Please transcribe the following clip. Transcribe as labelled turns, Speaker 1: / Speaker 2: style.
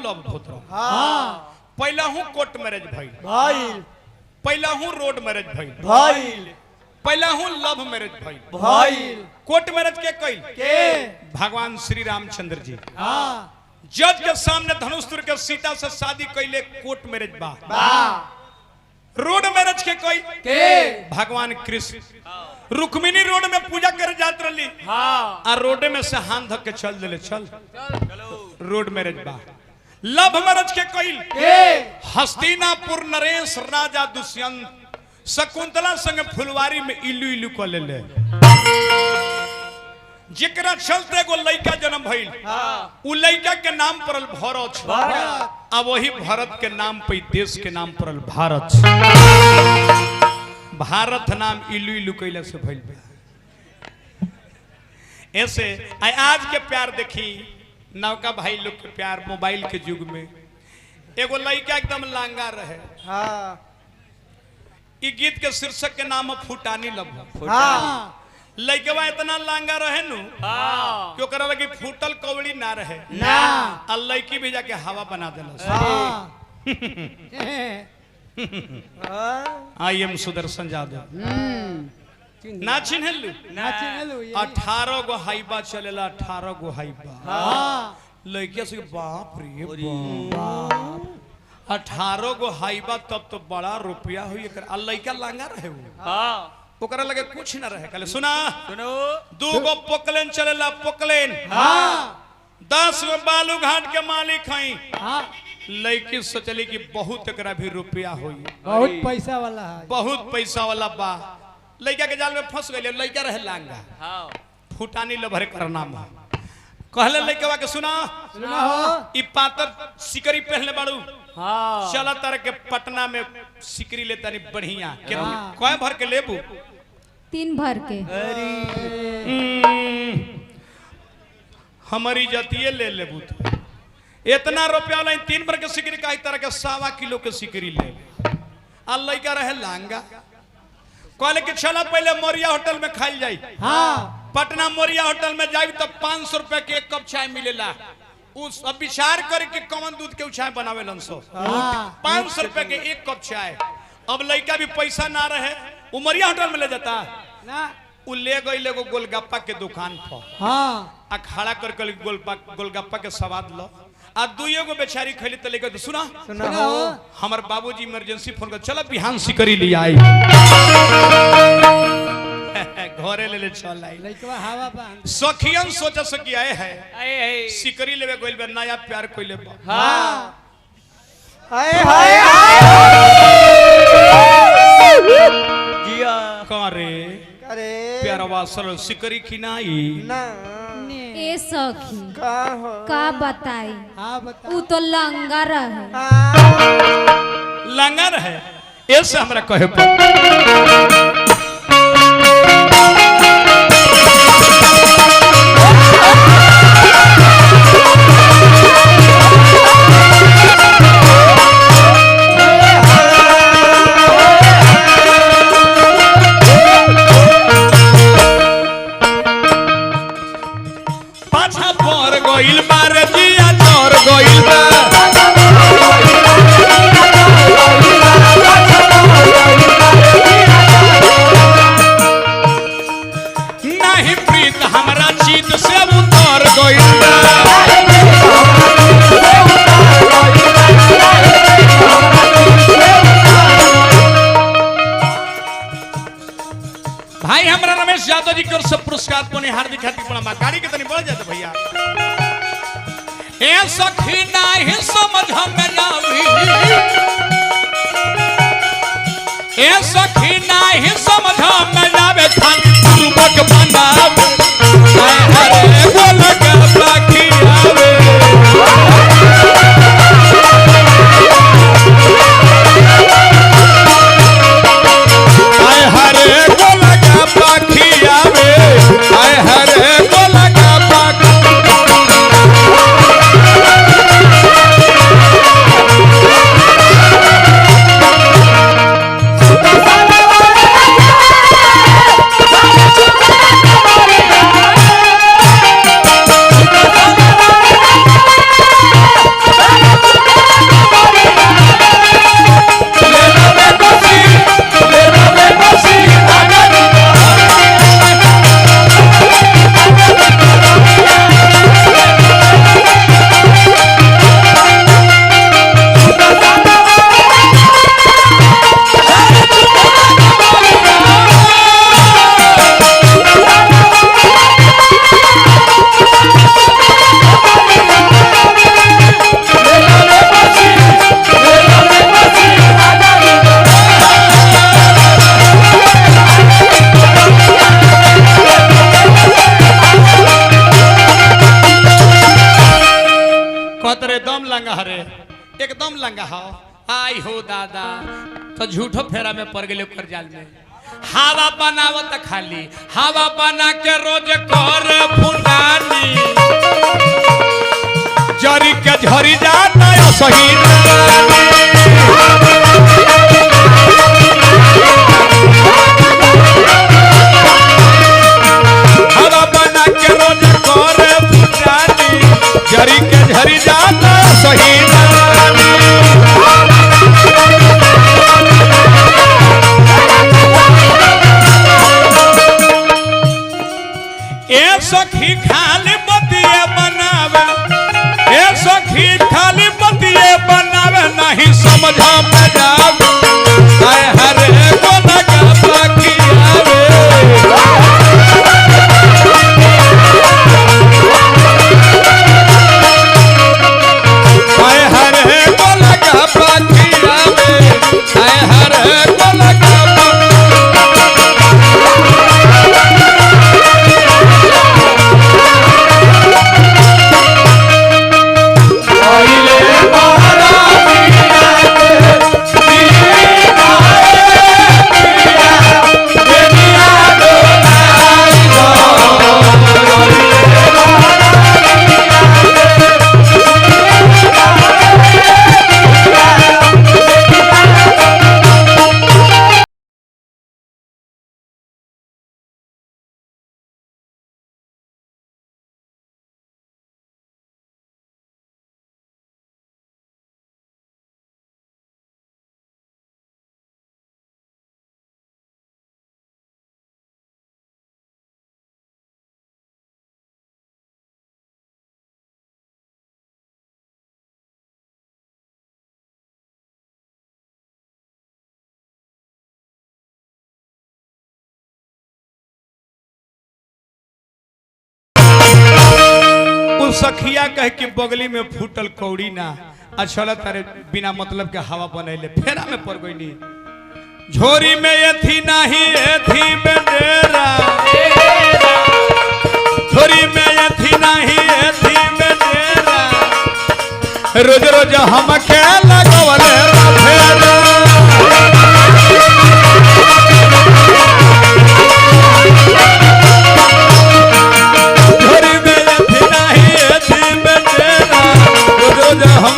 Speaker 1: Love होत रहो।
Speaker 2: हाँ
Speaker 1: पहला हूँ कोर्ट मैरिज भाई
Speaker 2: भाई
Speaker 1: पहला हूँ रोड मैरिज भाई
Speaker 2: भाई
Speaker 1: पहला हूँ लव मैरिज भाई
Speaker 2: भाई
Speaker 1: कोर्ट मैरिज के कई
Speaker 2: के
Speaker 1: भगवान श्री रामचंद्र जी
Speaker 2: हाँ
Speaker 1: जज के सामने धनुष तुर के सीता से शादी कैले कोर्ट मैरिज बा रोड मैरिज के कोई
Speaker 2: के
Speaker 1: भगवान कृष्ण रुक्मिणी रोड में पूजा करे जात रही
Speaker 2: हाँ
Speaker 1: आ रोड में से हाथ धक के चल दिले चल रोड मैरिज बा लव मैरिज के कोई
Speaker 2: के
Speaker 1: हस्तिनापुर नरेश राजा दुष्यंत शकुंतला संग फुलवारी में इलू इलू को ले ले जेकरा चलते एगो लड़का जन्म भइल उ लड़का के नाम पड़ल भरत
Speaker 2: भारत
Speaker 1: अब वही भारत के नाम पे देश के नाम पड़ल भारत भारत नाम इलू इलू कैला से भइल ऐसे आज के प्यार देखी नौका भाई लोग के प्यार मोबाइल के युग में एगो लड़का एकदम लांगा रहे
Speaker 2: हाँ
Speaker 1: ई गीत के शीर्षक के नाम है फुटानी लव
Speaker 2: हाँ
Speaker 1: लड़कवा इतना लांगा रहे नु
Speaker 2: हाँ
Speaker 1: कि ओकरा लगी फूटल कौड़ी ना रहे
Speaker 2: ना
Speaker 1: आ लड़की भी जाके हवा बना देलस
Speaker 2: हाँ
Speaker 1: आई एम सुदर्शन यादव ना चिन्हलू
Speaker 2: ना चिन्हलू
Speaker 1: 18 गो हाइबा चलेला 18 गो हाइबा
Speaker 2: हाँ
Speaker 1: लड़किया से बाप रे बाप 18 गो हाइबा तब तो बड़ा रुपया हुई आ लड़का लांगा रहे वो
Speaker 2: हाँ
Speaker 1: ओकरा लगे कुछ ना रहे कहले सुना
Speaker 2: सुनो
Speaker 1: 2 गो पोकलेन चलेला पोकलेन
Speaker 2: हाँ
Speaker 1: 10 गो बालू घाट के मालिक हई
Speaker 2: हाँ
Speaker 1: लड़की सोचली कि बहुत एकरा भी रुपया हुई
Speaker 2: बहुत पैसा वाला है
Speaker 1: बहुत पैसा वाला बा लड़का के जाल में फंस गए लड़का रहे लांगा
Speaker 2: हाँ
Speaker 1: फुटानी लभरे करना में कहले लड़का के सुना
Speaker 2: सुना हो
Speaker 1: ई पातर सिकरी पहनले बाड़ू
Speaker 2: हाँ
Speaker 1: चला तार के पटना में सिकरी ले तानी बढ़िया के
Speaker 2: हाँ।
Speaker 1: कय भर के लेबू
Speaker 3: 3 भर के
Speaker 1: हमारी जातिये ले लेबू तो इतना रुपया वाला 3 भर के सिकरी का तरह के 1.25 किलो के सिकरी ले आ लड़का रहे लांगा कहले कि चला पहले मोरिया होटल में खाइल जाई
Speaker 2: हाँ
Speaker 1: पटना मोरिया होटल में जाई तो 500 रुपए के 1 कप चाय मिलेला उस अब विचार करे कि कौन दूध के चाय बनावे लंसो
Speaker 2: हाँ
Speaker 1: 500 रुपए के 1 कप चाय अब लड़का भी पैसा ना रहे उमरिया होटल में ले जाता
Speaker 2: ना
Speaker 1: उ ले गई एगो गोलगप्पा के दुकान पर
Speaker 2: हाँ
Speaker 1: आ खड़ा कर गोलगप्पा के स्वाद लो आ 2 गो बेचारी खैली तो लेकर सुना
Speaker 2: सुना हो
Speaker 1: हमार बाबूजी इमरजेंसी फोन कर चला बिहान सिकरी ले आई घरे ले चल आई
Speaker 2: लड़कवा हवा बांध
Speaker 1: सखियन सोच सकी आए है
Speaker 2: आए
Speaker 1: सिकरी लेवे गोइल बे नया प्यार कोइले बा
Speaker 2: हाँ हाय हाय जिया
Speaker 1: करे
Speaker 2: अरे
Speaker 1: प्यारवा सरल सिकरी खिनाई
Speaker 2: ना
Speaker 3: ए सखी
Speaker 2: का हो
Speaker 3: का बताई
Speaker 2: हाँ बता
Speaker 3: उ तो लंगा रहे
Speaker 1: लंगा रहे ऐसे हमरा कहे पर पाछा पर गइल बार जिया चोर गइल बा नहीं प्रीत हमरा चीत से उतर गइल बा भाई हमरा रमेश यादव जी कर सब पुरस्कार कोने हार्दिक हार्दिक प्रणाम गाड़ी के तनी बढ़ जाते भैया ए सखी नाही समझ में आवी ए सखी नाही समझ में आवे खाली सुबक बनावे हरे गोलक बाकी आवे आय हरे गोलक बाकी आवे आय हरे गोलक बाकी लंगा रे एकदम लंगा हो आई हो दादा तो झूठो फेरा में पड़ गए कर जाल में हवा बनावत खाली हवा बना के रोज कर फुटानी जरी के झरी जाता है सही हवा बना के रोज कर फुटानी जरी के झरी जाता है सही ए सखी खाली बतिए बनावे ए सखी खाली बतिए बनावे नहीं समझ में जावे आए हरे को लगा बाकी आवे आए हरे को लगा बाकी आवे आए हरे को लगा सखिया कह के बगली में फूटल कौड़ी ना अच्छा तारे बिना मतलब के हवा बनैले फेरा में पड़ गई नी झोरी में एथी नहीं एथी में डेरा झोरी में एथी नहीं एथी में डेरा रोज रोज हम के लगवले फेरा हम